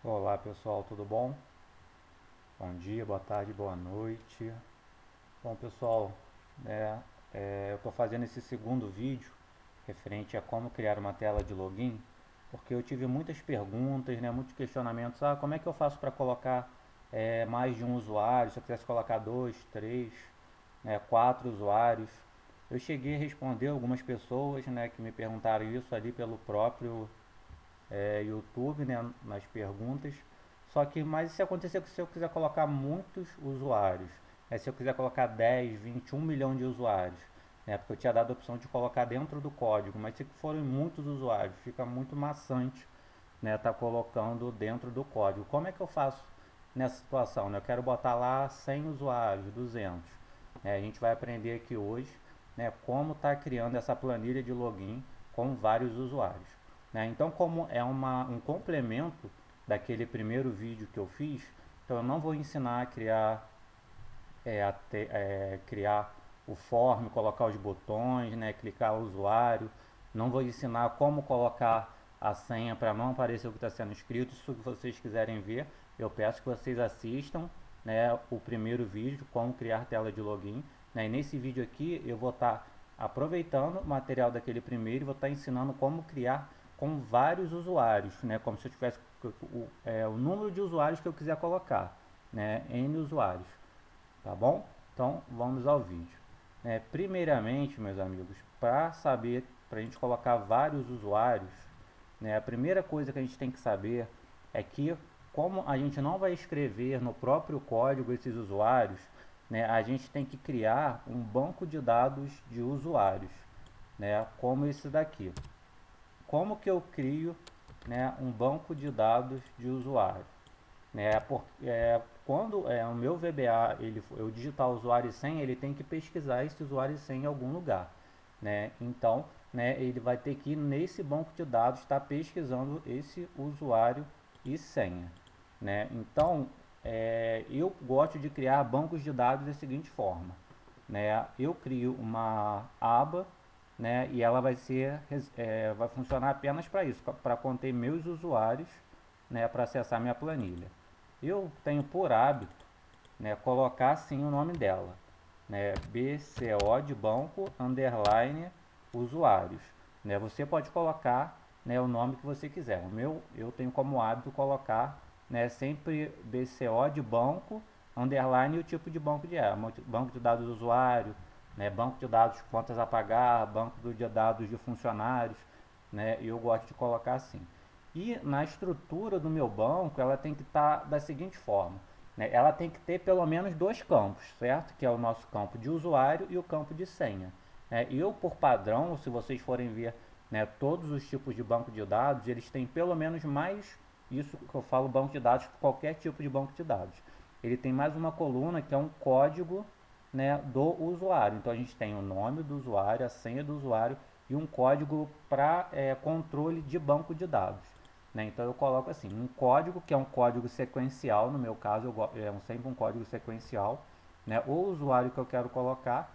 Olá pessoal, tudo bom? Bom dia, boa tarde, boa noite. Bom pessoal, né, eu estou fazendo esse segundo vídeo referente a como criar uma tela de login, porque eu tive muitas perguntas, né, muitos questionamentos. Como é que eu faço para colocar mais de um usuário? Se eu quisesse colocar dois, três, quatro usuários. Eu cheguei a responder algumas pessoas, né, que me perguntaram isso ali pelo próprio YouTube, né, nas perguntas. Só que, mas se acontecer se eu quiser colocar muitos usuários, se eu quiser colocar 10, 20, 1 milhão de usuários, porque eu tinha dado a opção de colocar dentro do código, mas se forem muitos usuários, fica muito maçante, tá colocando dentro do código. Como é que eu faço nessa situação? Eu quero botar lá 100 usuários, 200. A gente vai aprender aqui hoje, como está criando essa planilha de login com vários usuários. Então, como é um complemento daquele primeiro vídeo que eu fiz, então eu não vou ensinar a criar, criar o form, colocar os botões, clicar o usuário. Não vou ensinar como colocar a senha para não aparecer o que está sendo escrito. Se vocês quiserem ver, eu peço que vocês assistam, o primeiro vídeo, como criar tela de login. E nesse vídeo aqui eu vou estar aproveitando o material daquele primeiro e vou estar ensinando como criar com vários usuários, como se eu tivesse o número de usuários que eu quiser colocar, N usuários, tá bom? Então vamos ao vídeo. Primeiramente, meus amigos, para saber, para a gente colocar vários usuários, a primeira coisa que a gente tem que saber é que, como a gente não vai escrever no próprio código esses usuários, a gente tem que criar um banco de dados de usuários, como esse daqui. Como que eu crio, um banco de dados de usuário? Quando o meu VBA eu digitar usuário e senha, ele tem que pesquisar esse usuário e senha em algum lugar, Então, ele vai ter que ir nesse banco de dados estar pesquisando esse usuário e senha, Então, eu gosto de criar bancos de dados da seguinte forma, Eu crio uma aba, e ela vai funcionar apenas para isso, para conter meus usuários, para acessar minha planilha. Eu tenho por hábito, colocar assim o nome dela, BCO de banco underline usuários, Você pode colocar, o nome que você quiser. O meu eu tenho como hábito colocar, sempre BCO de banco underline e o tipo de banco banco de dados do usuário, banco de dados contas a pagar, banco de dados de funcionários, E eu gosto de colocar assim. E na estrutura do meu banco, ela tem que estar da seguinte forma, Ela tem que ter pelo menos dois campos, certo? Que é o nosso campo de usuário e o campo de senha. Eu, por padrão, se vocês forem ver, todos os tipos de banco de dados, eles têm pelo menos mais, isso que eu falo banco de dados, qualquer tipo de banco de dados. Ele tem mais uma coluna que é um código, do usuário. Então a gente tem o nome do usuário, a senha do usuário e um código para controle de banco de dados. Então eu coloco assim, um código que é um código sequencial, no meu caso sempre um código sequencial, o usuário que eu quero colocar,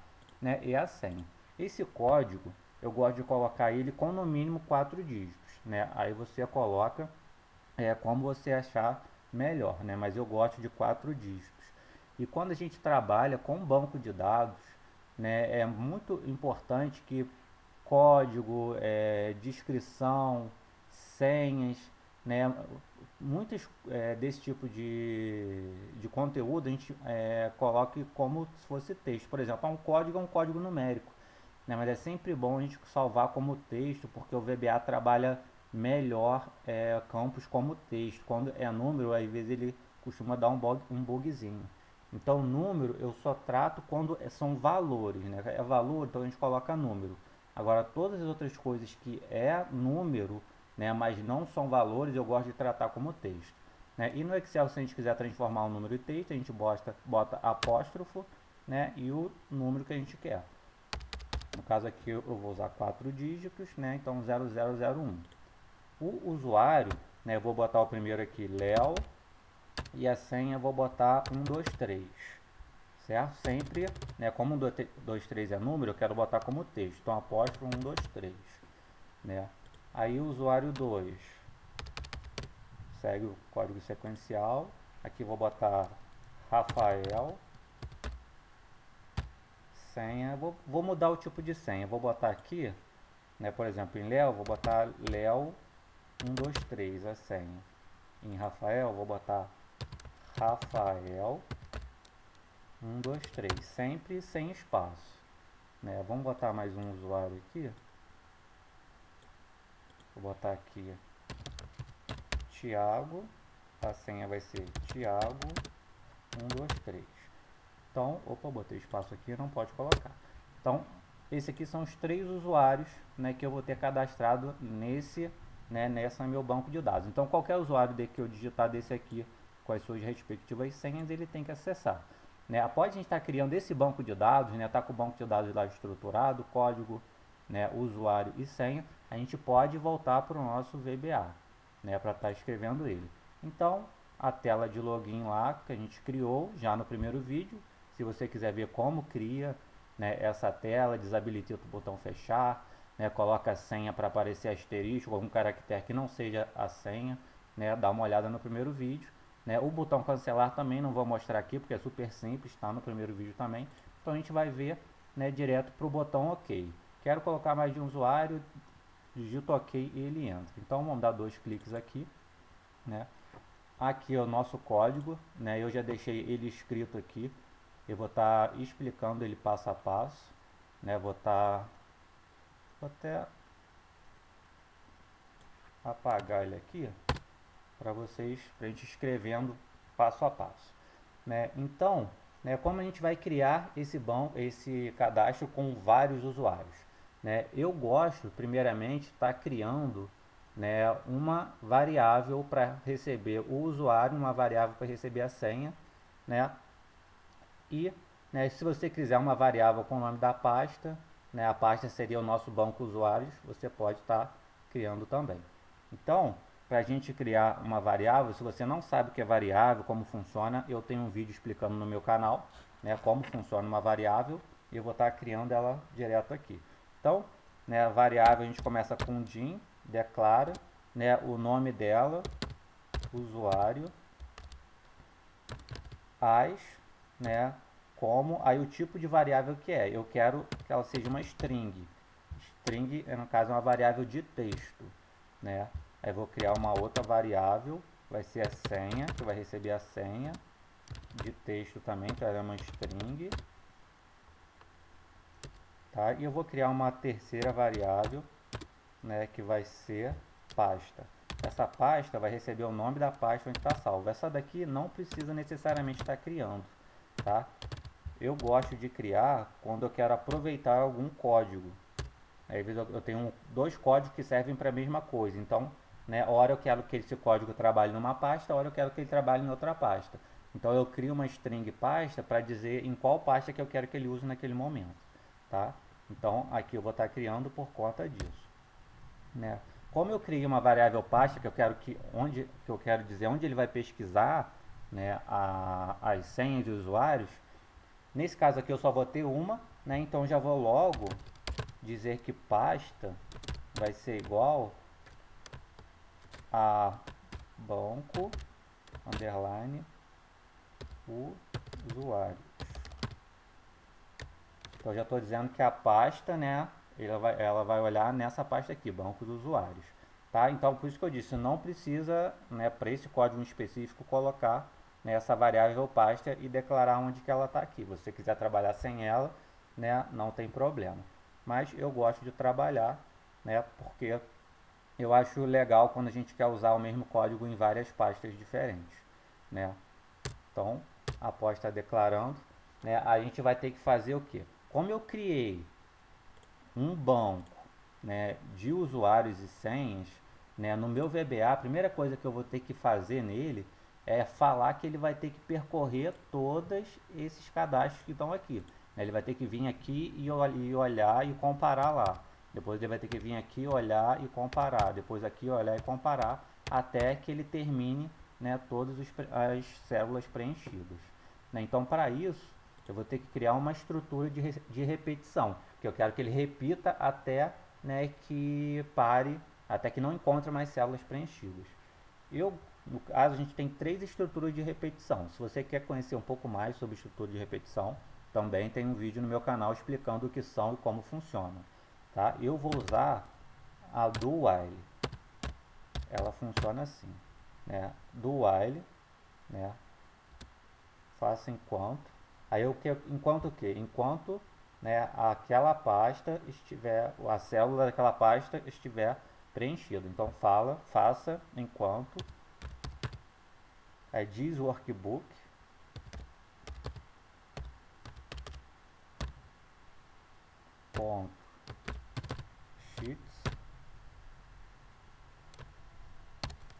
e a senha. Esse código eu gosto de colocar ele com no mínimo 4 dígitos, Aí você coloca como você achar melhor, Mas eu gosto de 4 dígitos. E quando a gente trabalha com banco de dados, é muito importante que código, descrição, senhas, muitos desse tipo de conteúdo a gente coloque como se fosse texto. Por exemplo, é um código numérico, mas é sempre bom a gente salvar como texto, porque o VBA trabalha melhor campos como texto. Quando é número, às vezes ele costuma dar um bugzinho. Então, número eu só trato quando são valores, É valor, então a gente coloca número. Agora, todas as outras coisas que é número, mas não são valores, eu gosto de tratar como texto. E no Excel, se a gente quiser transformar um número em texto, a gente bota apóstrofo, e o número que a gente quer. No caso aqui eu vou usar 4 dígitos, então 0001. O usuário, eu vou botar o primeiro aqui, Léo, e a senha eu vou botar 123, certo? Sempre, como 123 é número, eu quero botar como texto, então apóstrofo 123, Aí o usuário 2, segue o código sequencial. Aqui vou botar Rafael, senha, vou mudar o tipo de senha, vou botar aqui, né, por exemplo, em Léo, vou botar Léo 123, a senha. Em Rafael, vou botar Rafael 123, sempre sem espaço, né? Vamos botar mais um usuário aqui. Vou botar aqui Thiago, a senha vai ser Thiago 123. Então, opa, botei espaço aqui, não pode colocar. Então, esse aqui são os 3 usuários, né, que eu vou ter cadastrado nessa meu banco de dados. Então, qualquer usuário que eu digitar desse aqui com as suas respectivas senhas, ele tem que acessar. Né? Após a gente estar criando esse banco de dados, né, tá com o banco de dados lá estruturado, código, né, usuário e senha, a gente pode voltar para o nosso VBA, né, para estar escrevendo ele. Então, a tela de login lá que a gente criou já no primeiro vídeo. Se você quiser ver como cria, né, essa tela, desabilita o botão fechar, né, coloca a senha para aparecer asterisco, algum caractere que não seja a senha, né, dá uma olhada no primeiro vídeo. Né, o botão cancelar também não vou mostrar aqui porque é super simples, está no primeiro vídeo também. Então a gente vai ver, né, direto para o botão OK. Quero colocar mais de um usuário, digito OK e ele entra. Então vamos dar 2 cliques aqui, né. Aqui é o nosso código, né, eu já deixei ele escrito aqui. Eu vou estar explicando ele passo a passo, né? Vou até apagar ele aqui para vocês, para a gente escrevendo passo a passo, né? Então, né, como a gente vai criar esse cadastro com vários usuários, né? Eu gosto, primeiramente, estar criando, né, uma variável para receber o usuário, uma variável para receber a senha, né? E, né, se você quiser uma variável com o nome da pasta, né, a pasta seria o nosso banco usuários, você pode estar criando também. Então, para a gente criar uma variável, se você não sabe o que é variável, como funciona, eu tenho um vídeo explicando no meu canal, né, como funciona uma variável, e eu vou estar criando ela direto aqui. Então, né, a variável a gente começa com din, declara, né, o nome dela, usuário, as, né, como, aí o tipo de variável que é, eu quero que ela seja uma string, string no caso é uma variável de texto, né, aí vou criar uma outra variável, vai ser a senha, que vai receber a senha, de texto também, então ela é uma string, tá, e eu vou criar uma terceira variável, né, que vai ser pasta. Essa pasta vai receber o nome da pasta onde está salvo. Essa daqui não precisa necessariamente estar criando, tá? Eu gosto de criar quando eu quero aproveitar algum código. Às vezes eu tenho 2 códigos que servem para a mesma coisa. Então, né, hora eu quero que esse código trabalhe numa pasta, hora eu quero que ele trabalhe em outra pasta. Então eu crio uma string pasta para dizer em qual pasta que eu quero que ele use naquele momento, tá? Então aqui eu vou estar criando por conta disso, né? Como eu criei uma variável pasta que eu quero dizer onde ele vai pesquisar, né, as senhas de usuários. Nesse caso aqui eu só vou ter uma, né? Então já vou logo dizer que pasta vai ser igual a banco underline usuários. Então já estou dizendo que a pasta, né, ela vai olhar nessa pasta aqui, banco dos usuários, tá? Então por isso que eu disse, não precisa, né, para esse código específico colocar, né, essa variável pasta e declarar onde que ela está aqui. Se você quiser trabalhar sem ela, né, não tem problema. Mas eu gosto de trabalhar, né, porque eu acho legal quando a gente quer usar o mesmo código em várias pastas diferentes, né? Então, após estar declarando, né, a gente vai ter que fazer o que? Como eu criei um banco, né, de usuários e senhas, né, no meu VBA, a primeira coisa que eu vou ter que fazer nele é falar que ele vai ter que percorrer todos esses cadastros que estão aqui. Ele vai ter que vir aqui e olhar e comparar lá. Depois ele vai ter que vir aqui, olhar e comparar. Depois aqui, olhar e comparar, até que ele termine, né, todas as células preenchidas. Né? Então, para isso, eu vou ter que criar uma estrutura de repetição, que eu quero que ele repita até, né, que pare, até que não encontre mais células preenchidas. Eu No caso, a gente tem 3 estruturas de repetição. Se você quer conhecer um pouco mais sobre estrutura de repetição, também tem um vídeo no meu canal explicando o que são e como funciona. Tá? Eu vou usar a do while. Ela funciona assim, né? Do while, né? Faça enquanto. Aí eu quero enquanto o quê? Enquanto, né, aquela pasta estiver, a célula daquela pasta estiver preenchida. Então faça enquanto aí diz workbook ponto sheets.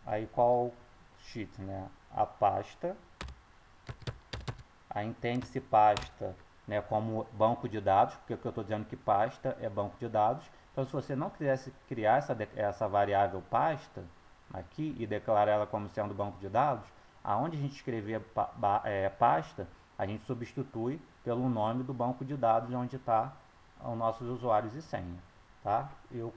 Aí qual sheet, né? A pasta. Aí entende-se pasta, né, como banco de dados, porque eu estou dizendo que pasta é banco de dados. Então, se você não quisesse criar essa variável pasta aqui e declarar ela como sendo banco de dados, aonde a gente escrever pasta, a gente substitui pelo nome do banco de dados onde está os nossos usuários e senha. Tá?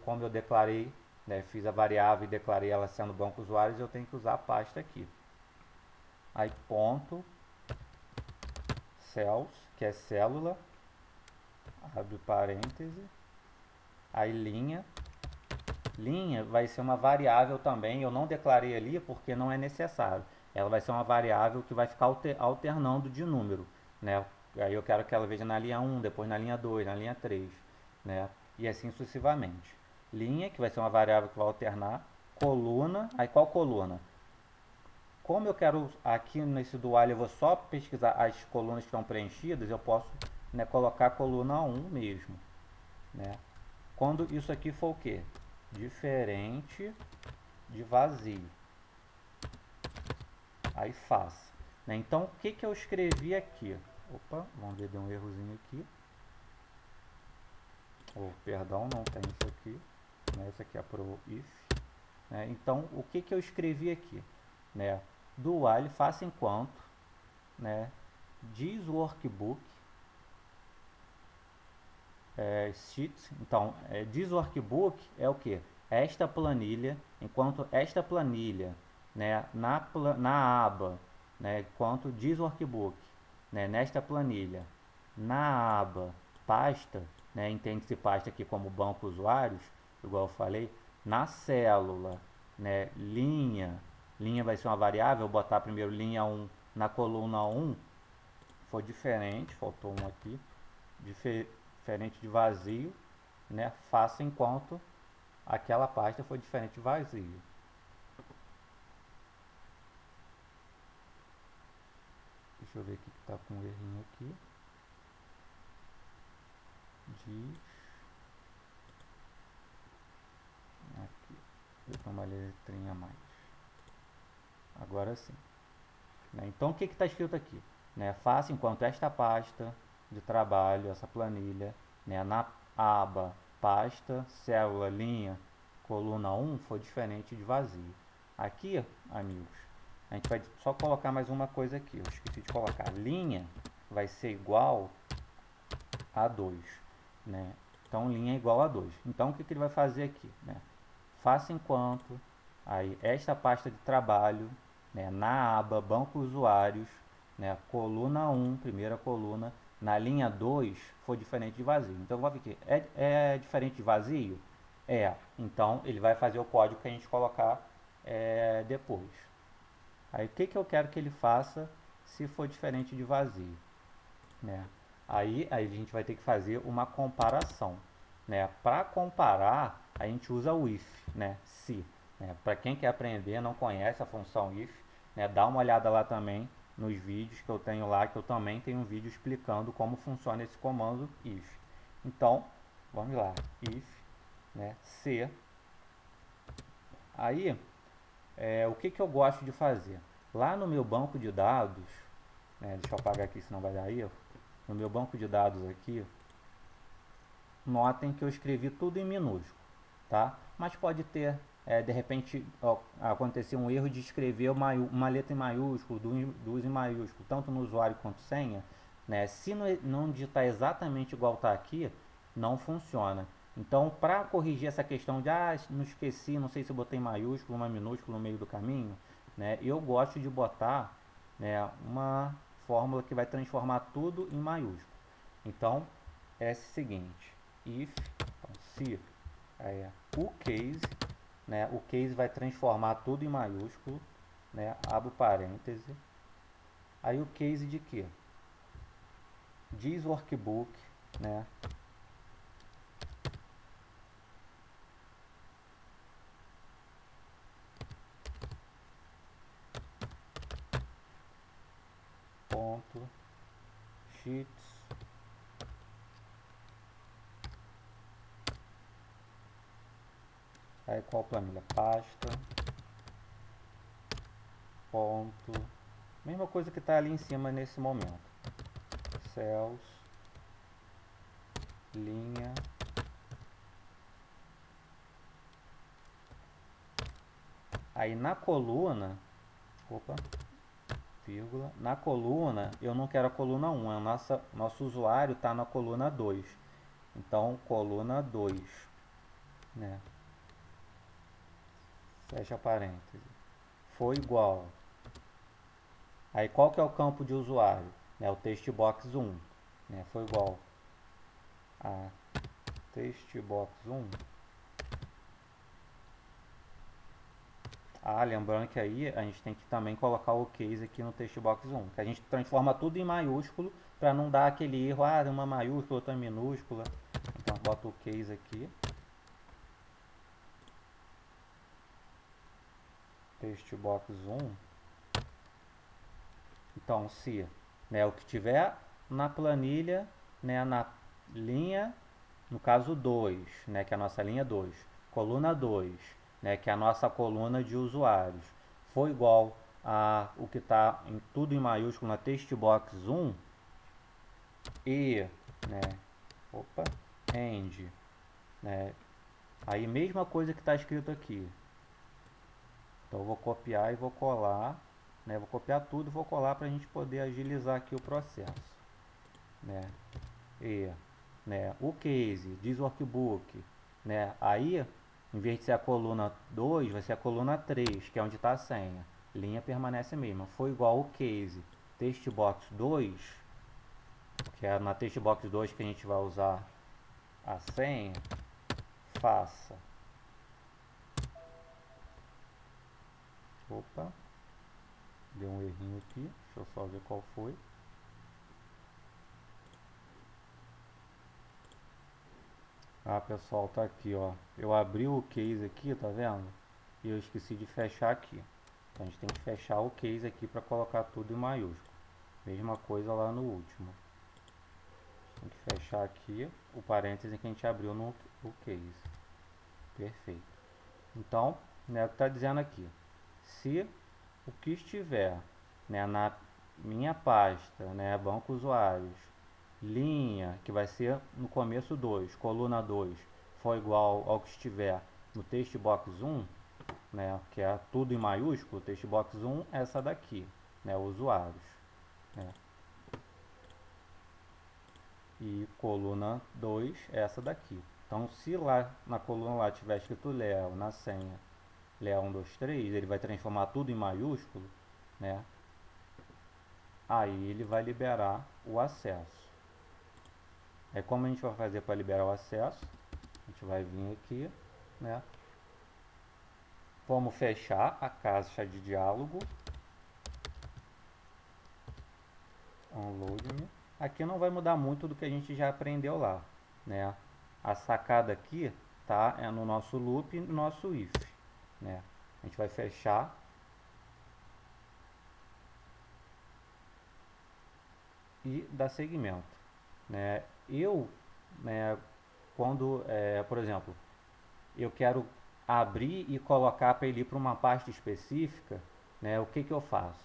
Como eu declarei, né, fiz a variável e declarei ela sendo banco usuários, eu tenho que usar a pasta aqui. Aí ponto cells, que é célula, abre parêntese, aí linha vai ser uma variável também, eu não declarei ali porque não é necessário, ela vai ser uma variável que vai ficar alternando de número, né? Aí eu quero que ela veja na linha 1, depois na linha 2, na linha 3, né? E assim sucessivamente. Linha, que vai ser uma variável que vai alternar, coluna, aí qual coluna? Como eu quero aqui nesse do while eu vou só pesquisar as colunas que estão preenchidas, eu posso, né, colocar a coluna 1 mesmo, né? Quando isso aqui for o que? Diferente de vazio. Aí faça. Né? Então o que eu escrevi aqui? Opa, vamos ver, deu um errozinho aqui. Oh, perdão, não tem isso aqui. Né? Isso aqui é pro if. Né? Então o que eu escrevi aqui? Né? Do while faça enquanto, né, diz workbook sheet. Então diz workbook é o que? Esta planilha, enquanto esta planilha, né, na aba, né, enquanto diz workbook, né, nesta planilha, na aba pasta, né, entende-se pasta aqui como banco usuários, igual eu falei, na célula, né, linha vai ser uma variável, botar primeiro linha 1 na coluna 1, foi diferente, faltou um aqui, diferente de vazio, né? Faça enquanto aquela pasta foi diferente de vazio. Deixa eu ver o que está com um errinho aqui. Diz aqui, eu uma letrinha a mais. Agora sim. Né? Então o que está escrito aqui? Né? Faça enquanto esta pasta de trabalho, essa planilha, né, na aba pasta, célula, linha, coluna 1 for diferente de vazio. Aqui, amigos, a gente vai só colocar mais uma coisa aqui. Eu esqueci de colocar. Linha vai ser igual a 2. Né? Então, linha é igual a 2. Então, o que ele vai fazer aqui? Né? Faça enquanto, aí, esta pasta de trabalho, né, na aba banco usuários, né, coluna 1, primeira coluna, na linha 2 for diferente de vazio. Então, vamos ver aqui, é diferente de vazio? Então ele vai fazer o código que a gente colocar depois. Aí o que eu quero que ele faça se for diferente de vazio? Né? Aí a gente vai ter que fazer uma comparação. Né? Para comparar, a gente usa o if, né? Se. Né? Para quem quer aprender, não conhece a função if, né? Dá uma olhada lá também nos vídeos que eu tenho lá, que eu também tenho um vídeo explicando como funciona esse comando if. Então, vamos lá, if, né? Se. Aí, o que eu gosto de fazer? Lá no meu banco de dados, né? Deixa eu apagar aqui, senão vai dar erro. No meu banco de dados aqui, notem que eu escrevi tudo em minúsculo, tá? Mas pode ter, de repente, acontecer um erro de escrever uma letra em maiúsculo, duas em maiúsculo, tanto no usuário quanto senha, né? Se não digitar exatamente igual está aqui, não funciona. Então, para corrigir essa questão de, não esqueci, não sei se eu botei maiúsculo, uma minúsculo no meio do caminho, né, eu gosto de botar, né, uma fórmula que vai transformar tudo em maiúsculo. Então, é o seguinte, if, então, se o case, né, o case vai transformar tudo em maiúsculo, né, abro parêntese, aí o case de quê? Diz workbook, né, ponto, sheets, aí qual planilha? Pasta, ponto, mesma coisa que está ali em cima nesse momento, cells, linha, aí na coluna, opa, vírgula, na coluna eu não quero a coluna 1, a nosso usuário está na coluna 2, então coluna 2, né, fecha parêntese, foi igual, aí qual que é o campo de usuário? Né, o textbox 1, né, foi igual a textbox 1. Ah, lembrando que aí a gente tem que também colocar o case aqui no textbox 1, que a gente transforma tudo em maiúsculo para não dar aquele erro, ah, uma maiúscula, outra minúscula. Então bota o case aqui, textbox 1. Então se, né, o que tiver na planilha, né, na linha, no caso 2, né, que é a nossa linha 2, coluna 2, né, que é a nossa coluna de usuários, for igual a o que está em tudo em maiúsculo na textbox 1 e, né, opa, end, né, aí mesma coisa que está escrito aqui. Então eu vou copiar e vou colar, né, vou copiar tudo e vou colar para a gente poder agilizar aqui o processo, né, e, né, o case, diz workbook, né, aí em vez de ser a coluna 2, vai ser a coluna 3, que é onde está a senha. Linha permanece a mesma. Foi igual o case textbox 2, que é na textbox 2 que a gente vai usar a senha, faça. Opa, deu um errinho aqui, deixa eu só ver qual foi. Ah, pessoal, tá aqui, ó. Eu abri o case aqui, tá vendo? E eu esqueci de fechar aqui. Então a gente tem que fechar o case aqui para colocar tudo em maiúsculo. Mesma coisa lá no último. Tem que fechar aqui o parêntese que a gente abriu no case. Perfeito. Então, né, o que está dizendo aqui? Se o que estiver, né, na minha pasta, né, banco usuários, linha, que vai ser no começo 2, coluna 2, for igual ao que estiver no textbox 1, né, que é tudo em maiúsculo, textbox 1 é essa daqui, né, usuários, né, e coluna 2 é essa daqui. Então, se lá na coluna lá tiver escrito Léo, na senha, Léo 1, 2, 3, ele vai transformar tudo em maiúsculo, né, aí ele vai liberar o acesso. Aí como a gente vai fazer para liberar o acesso? A gente vai vir aqui, né? Vamos fechar a caixa de diálogo. Unload me. Aqui não vai mudar muito do que a gente já aprendeu lá, né? A sacada aqui tá é no nosso loop, no nosso if, né? A gente vai fechar e dar segmento, né? Né, quando, por exemplo, eu quero abrir e colocar para ele ir para uma pasta específica, né, o que que eu faço?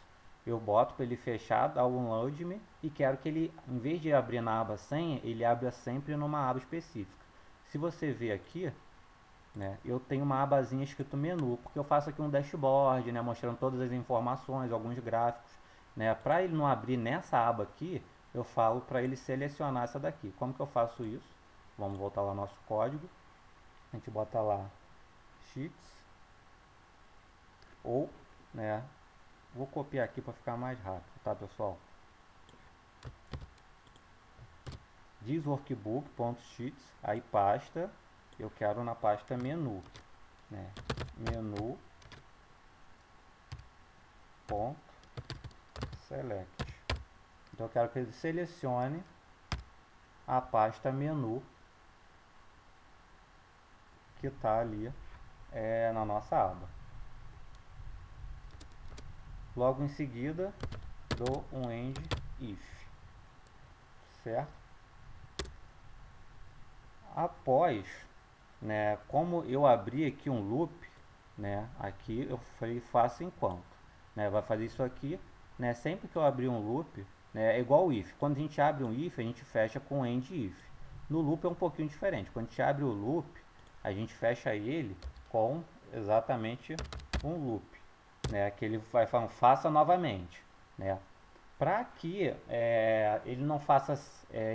Eu boto para ele fechar, dar o download me e quero que ele, em vez de abrir na aba senha, ele abra sempre numa aba específica. Se você ver aqui, né, eu tenho uma abazinha escrito menu, porque eu faço aqui um dashboard, né, mostrando todas as informações, alguns gráficos, né, para ele não abrir nessa aba aqui, eu falo para ele selecionar essa daqui. Como que eu faço isso? Vamos voltar lá ao nosso código, a gente bota lá sheets ou, né, Vou copiar aqui para ficar mais rápido, tá, pessoal? Diz workbook.sheets, aí pasta, eu quero na pasta menu, né? Menu ponto select. Então eu quero que ele selecione a pasta menu que está ali na nossa aba. Logo em seguida dou um end if, certo? Após, né, como eu abri aqui um loop, né, aqui eu faço enquanto, né, vai fazer isso aqui, né, sempre que eu abrir um loop, né, é igual o if. Quando a gente abre um if, a gente fecha com end if. No loop é um pouquinho diferente. Quando a gente abre o loop, a gente fecha ele com exatamente um loop, né, que ele vai falando faça novamente, né. Para que ele não faça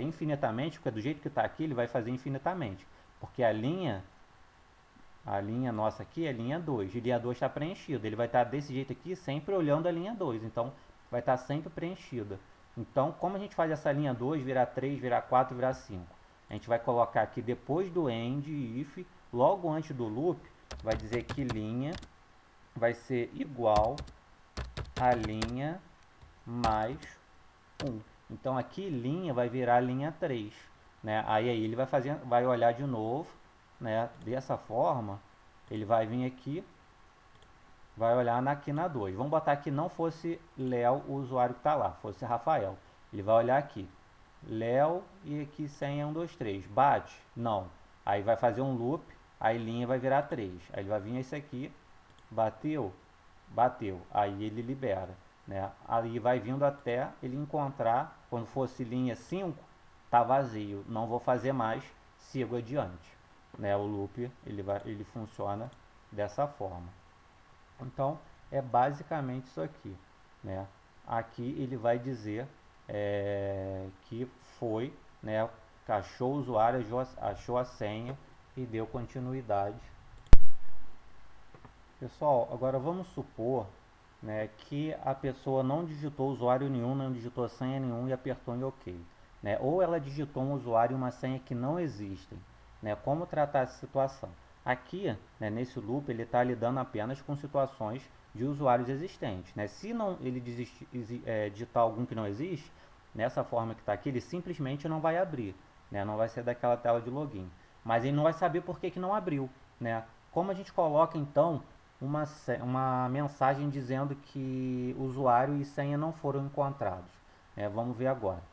infinitamente, porque do jeito que está aqui, ele vai fazer infinitamente. Porque a linha nossa aqui é linha 2. E linha 2 está preenchida. Ele vai estar desse jeito aqui, sempre olhando a linha 2. Então, vai estar sempre preenchida. Então, como a gente faz essa linha 2 virar 3, virar 4, virar 5? A gente vai colocar aqui depois do end, if, logo antes do loop, vai dizer que linha vai ser igual a linha mais 1. Então aqui linha vai virar linha 3, né? Aí ele vai olhar de novo, né? Dessa forma, ele vai vir aqui, vai olhar aqui na 2. Vamos botar que não fosse Léo o usuário que está lá, fosse Rafael. Ele vai olhar aqui, Léo e aqui senha 1, 2, 3. Bate? Não. Aí vai fazer um loop, aí linha vai virar 3. Aí ele vai vir esse aqui, bateu? Bateu. Aí ele libera, né? Aí vai vindo até ele encontrar, quando fosse linha 5, tá vazio, não vou fazer mais, sigo adiante, né? O loop ele funciona dessa forma. Então é basicamente isso aqui, né? Aqui ele vai dizer que foi, né? Achou o usuário, achou a senha e deu continuidade. Pessoal, agora vamos supor, né, que a pessoa não digitou usuário nenhum, não digitou senha nenhum e apertou em OK, né? Ou ela digitou um usuário e uma senha que não existem, né? Como tratar essa situação? Aqui, né, nesse loop, ele está lidando apenas com situações de usuários existentes, né? Se não ele digitar algum que não existe, nessa forma que está aqui, ele simplesmente não vai abrir, né? Não vai ser daquela tela de login, mas ele não vai saber por que não abriu, né? Como a gente coloca então uma mensagem dizendo que usuário e senha não foram encontrados? Vamos ver agora.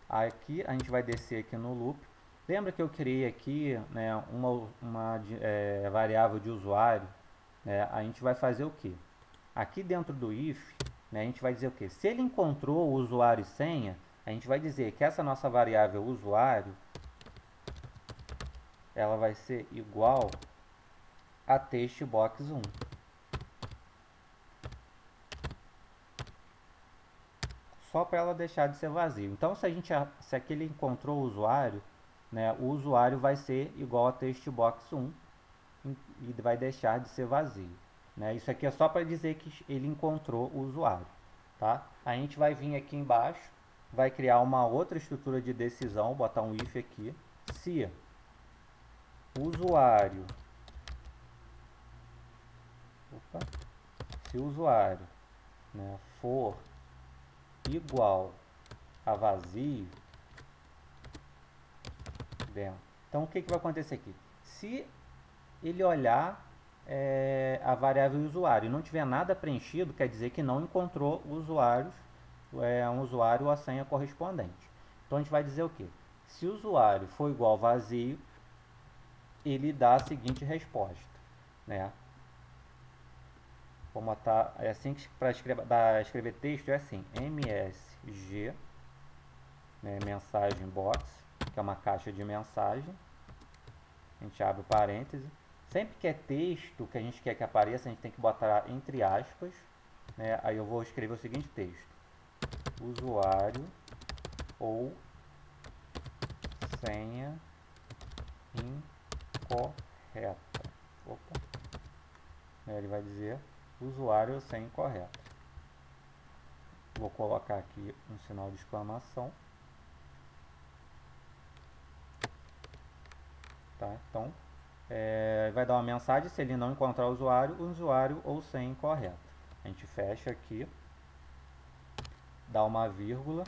Aqui a gente vai descer aqui no loop. Lembra que eu criei aqui, né, uma variável de usuário? A gente vai fazer o que? Aqui dentro do if, né, a gente vai dizer o que? Se ele encontrou o usuário e senha, a gente vai dizer que essa nossa variável usuário, ela vai ser igual a textbox1. Só para ela deixar de ser vazio. Então, se aqui ele encontrou o usuário, né, o usuário vai ser igual a textbox1 e vai deixar de ser vazio, né? Isso aqui é só para dizer que ele encontrou o usuário, tá? A gente vai vir aqui embaixo, vai criar uma outra estrutura de decisão, botar um if aqui. Se o usuário, né, for igual a vazio, dentro. Então o que vai acontecer aqui? Se ele olhar a variável usuário e não tiver nada preenchido, quer dizer que não encontrou usuários, um usuário ou a senha correspondente. Então a gente vai dizer o que? Se o usuário for igual vazio, ele dá a seguinte resposta, né? Vou botar, é assim que para escrever texto é assim, msg, né, mensagem box, que é uma caixa de mensagem. A gente abre o parêntese. Sempre que é texto que a gente quer que apareça, a gente tem que botar entre aspas, né? Aí eu vou escrever o seguinte texto: usuário ou senha incorreta. Opa. Ele vai dizer usuário ou senha incorreto. Vou colocar aqui um sinal de exclamação. Tá? Então, vai dar uma mensagem se ele não encontrar o usuário ou senha incorreto. A gente fecha aqui, dá uma vírgula,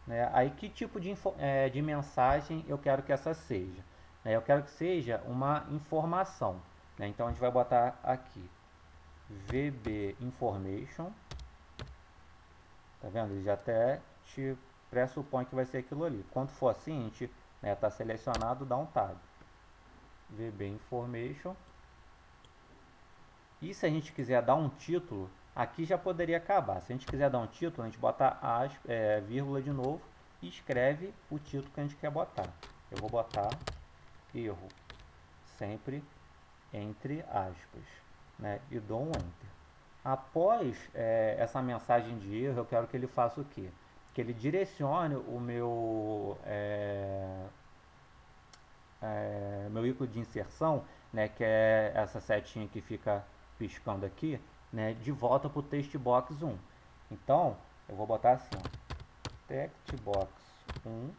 né? Aí que tipo de mensagem eu quero que essa seja? Eu quero que seja uma informação, né? Então a gente vai botar aqui VB Information, tá vendo? Ele já até te pressupõe que vai ser aquilo ali. Quando for assim, a gente tá selecionado, dá um tab. VB Information. E se a gente quiser dar um título, aqui já poderia acabar. Se a gente quiser dar um título, a gente bota vírgula de novo e escreve o título que a gente quer botar. Eu vou botar erro, sempre entre aspas, né? E dou um Enter. Após essa mensagem de erro, eu quero que ele faça o quê? Que ele direcione o meu ícone de inserção, né, que é essa setinha que fica piscando aqui, né, de volta para o textbox 1. Então, eu vou botar assim, ó, textbox 1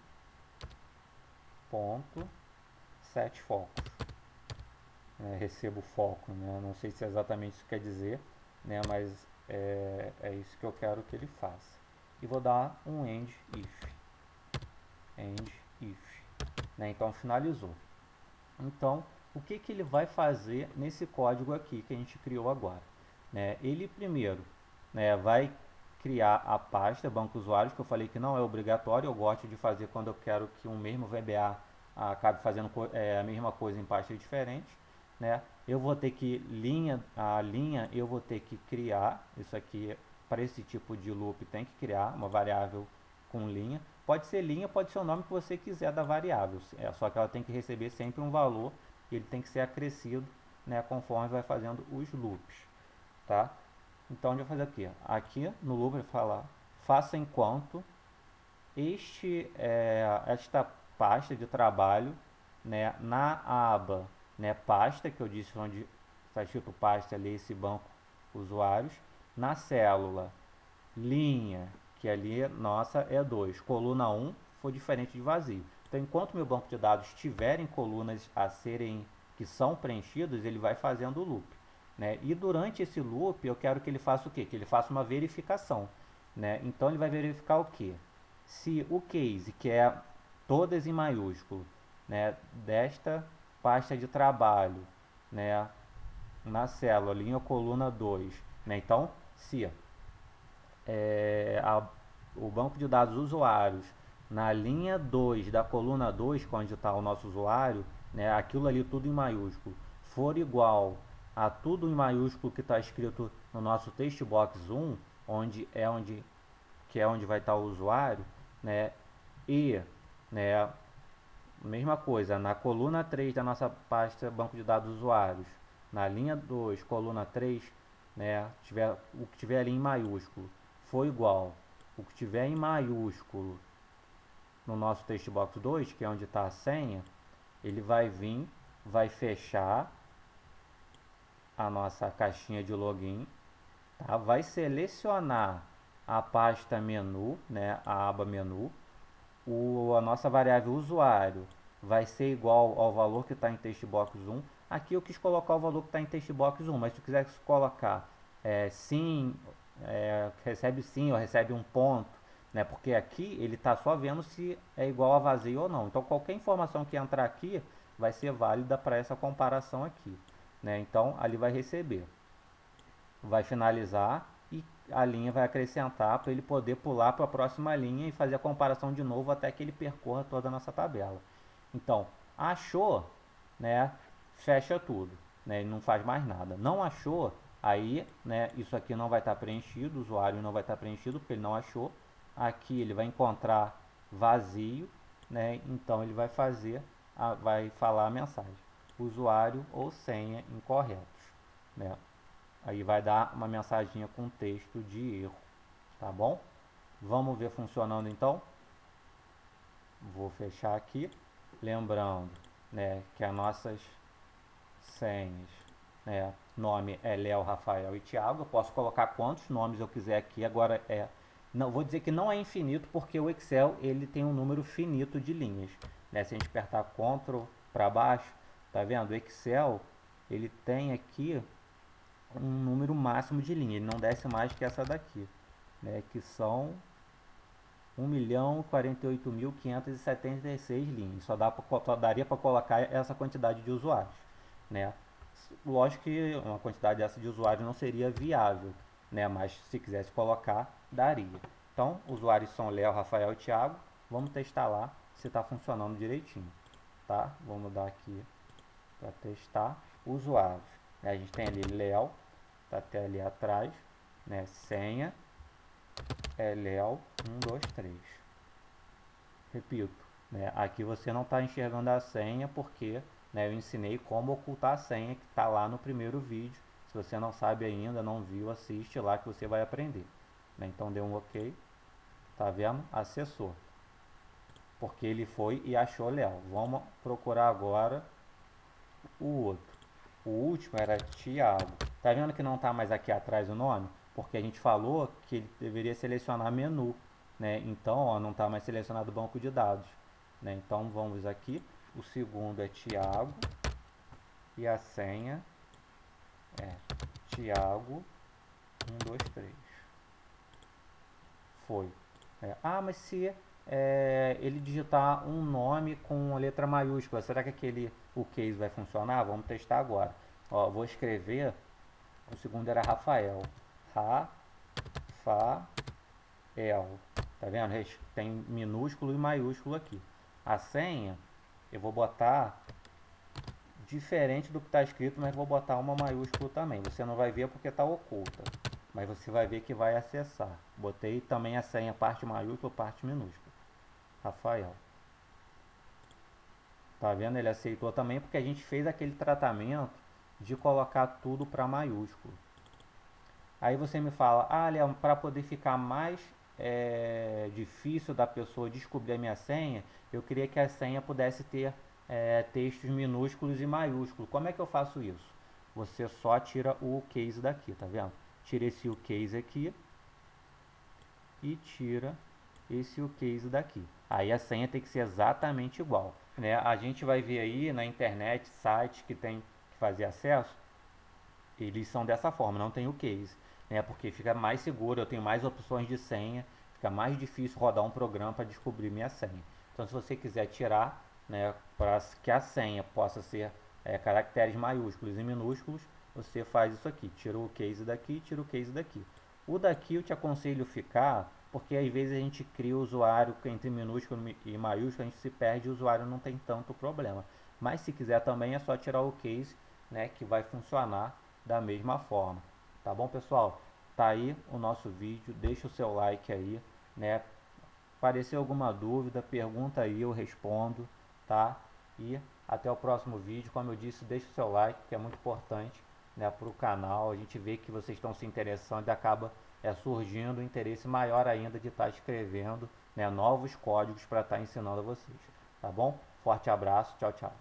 ponto set focos. Recebo foco, né, não sei se é exatamente isso que quer dizer, né, mas é isso que eu quero que ele faça. E vou dar um end if, né, então finalizou. Então, o que ele vai fazer nesse código aqui que a gente criou agora? Ele primeiro vai criar a pasta banco usuários, que eu falei que não é obrigatório, eu gosto de fazer quando eu quero que um mesmo VBA acabe fazendo a mesma coisa em pastas diferentes. Eu vou ter que, a linha eu vou ter que criar, isso aqui para esse tipo de loop tem que criar uma variável com linha. Pode ser linha, pode ser o nome que você quiser da variável, só que ela tem que receber sempre um valor e ele tem que ser acrescido, conforme vai fazendo os loops, tá? Então a gente vai fazer aqui, aqui no loop vai falar, faça enquanto esta pasta de trabalho, na aba, pasta, que eu disse onde está escrito pasta ali, esse banco usuários, na célula, linha, que ali, nossa, é 2. Coluna 1 foi diferente de vazio. Então, enquanto meu banco de dados tiverem colunas que são preenchidas, ele vai fazendo o loop. E durante esse loop, eu quero que ele faça o quê? Que ele faça uma verificação. Então, ele vai verificar o quê? Se o case, que é todas em maiúsculo, desta pasta de trabalho, na célula, linha coluna 2, então, se o banco de dados usuários na linha 2 da coluna 2, onde está o nosso usuário, aquilo ali tudo em maiúsculo, for igual a tudo em maiúsculo que está escrito no nosso textbox 1, que é onde vai estar o usuário, e mesma coisa, na coluna 3 da nossa pasta banco de dados usuários, na linha 2, coluna 3, o que tiver ali em maiúsculo for igual o que tiver em maiúsculo no nosso textbox 2, que é onde está a senha, ele vai vir, vai fechar a nossa caixinha de login, tá? Vai selecionar a pasta menu, a aba menu, a nossa variável usuário vai ser igual ao valor que está em textbox 1. Aqui eu quis colocar o valor que está em textbox 1, mas se tu quiser colocar sim, recebe sim ou recebe um ponto, porque aqui ele está só vendo se é igual a vazio ou não. Então qualquer informação que entrar aqui vai ser válida para essa comparação aqui. Então ali vai receber, vai finalizar e a linha vai acrescentar para ele poder pular para a próxima linha e fazer a comparação de novo até que ele percorra toda a nossa tabela. Então, achou, fecha tudo, e não faz mais nada. Não achou, aí, isso aqui não vai estar preenchido, o usuário não vai estar preenchido porque ele não achou. Aqui ele vai encontrar vazio, então ele vai vai falar a mensagem, usuário ou senha incorretos, Aí vai dar uma mensaginha com texto de erro, tá bom? Vamos ver funcionando então? Vou fechar aqui, lembrando, que as nossas senhas, nome é Léo, Rafael e Thiago. Eu posso colocar quantos nomes eu quiser aqui. Agora não vou dizer que não é infinito, porque o Excel ele tem um número finito de linhas, né? Se a gente apertar Ctrl para baixo, tá vendo? O Excel ele tem aqui um número máximo de linhas, ele não desce mais que essa daqui, né? Que são 1.048.576 linhas. Só daria para colocar essa quantidade de usuários, né? Lógico que uma quantidade dessa de usuários não seria viável, né? Mas se quisesse colocar, daria. Então, usuários são Léo, Rafael e Thiago. Vamos testar lá se está funcionando direitinho, tá? Vamos dar aqui para testar usuários. A gente tem ali Léo, tá até ali atrás, né? Senha é Léo 123. Repito, né? Aqui você não está enxergando a senha porque, né, eu ensinei como ocultar a senha que está lá no primeiro vídeo. Se você não sabe ainda, não viu, assiste lá que você vai aprender, né? Então dê um OK, tá vendo? Acessou, porque ele foi e achou Léo. Vamos procurar agora o outro. O último era Thiago. Tá vendo que não está mais aqui atrás o nome? Porque a gente falou que ele deveria selecionar menu, né? Então, ó, não está mais selecionado o banco de dados, né? Então, vamos aqui. O segundo é Thiago e a senha é Thiago 123. Foi. Mas se ele digitar um nome com letra maiúscula, será que o case vai funcionar? Vamos testar agora. Ó, vou escrever. O segundo era Rafael. Rafael. Tá vendo? Tem minúsculo e maiúsculo aqui. A senha eu vou botar diferente do que está escrito, mas vou botar uma maiúscula também. Você não vai ver porque está oculta, mas você vai ver que vai acessar. Botei também a senha parte maiúscula, parte minúscula. Rafael. Tá vendo? Ele aceitou também porque a gente fez aquele tratamento de colocar tudo para maiúsculo. Aí você me fala, Léo, para poder ficar mais difícil da pessoa descobrir a minha senha, eu queria que a senha pudesse ter textos minúsculos e maiúsculos. Como é que eu faço isso? Você só tira o case daqui, tá vendo? Tira esse o case aqui e tira esse o case daqui. Aí a senha tem que ser exatamente igual, né? A gente vai ver aí na internet sites que tem que fazer acesso, eles são dessa forma, não tem o case, né? Porque fica mais seguro, eu tenho mais opções de senha, fica mais difícil rodar um programa para descobrir minha senha. Então, se você quiser tirar, né, para que a senha possa ser caracteres maiúsculos e minúsculos, você faz isso aqui, tira o case daqui, tira o case daqui. O daqui eu te aconselho ficar, porque às vezes a gente cria o usuário entre minúsculo e maiúsculo, a gente se perde, o usuário não tem tanto problema. Mas se quiser também é só tirar o case, né, que vai funcionar da mesma forma. Tá bom, pessoal? Tá aí o nosso vídeo, deixa o seu like aí, né? Apareceu alguma dúvida, pergunta aí, eu respondo, tá? E até o próximo vídeo. Como eu disse, deixa o seu like, que é muito importante, né, para o canal. A gente vê que vocês estão se interessando e acaba surgindo um interesse maior ainda de estar escrevendo, né, novos códigos para estar ensinando a vocês. Tá bom? Forte abraço, tchau, tchau.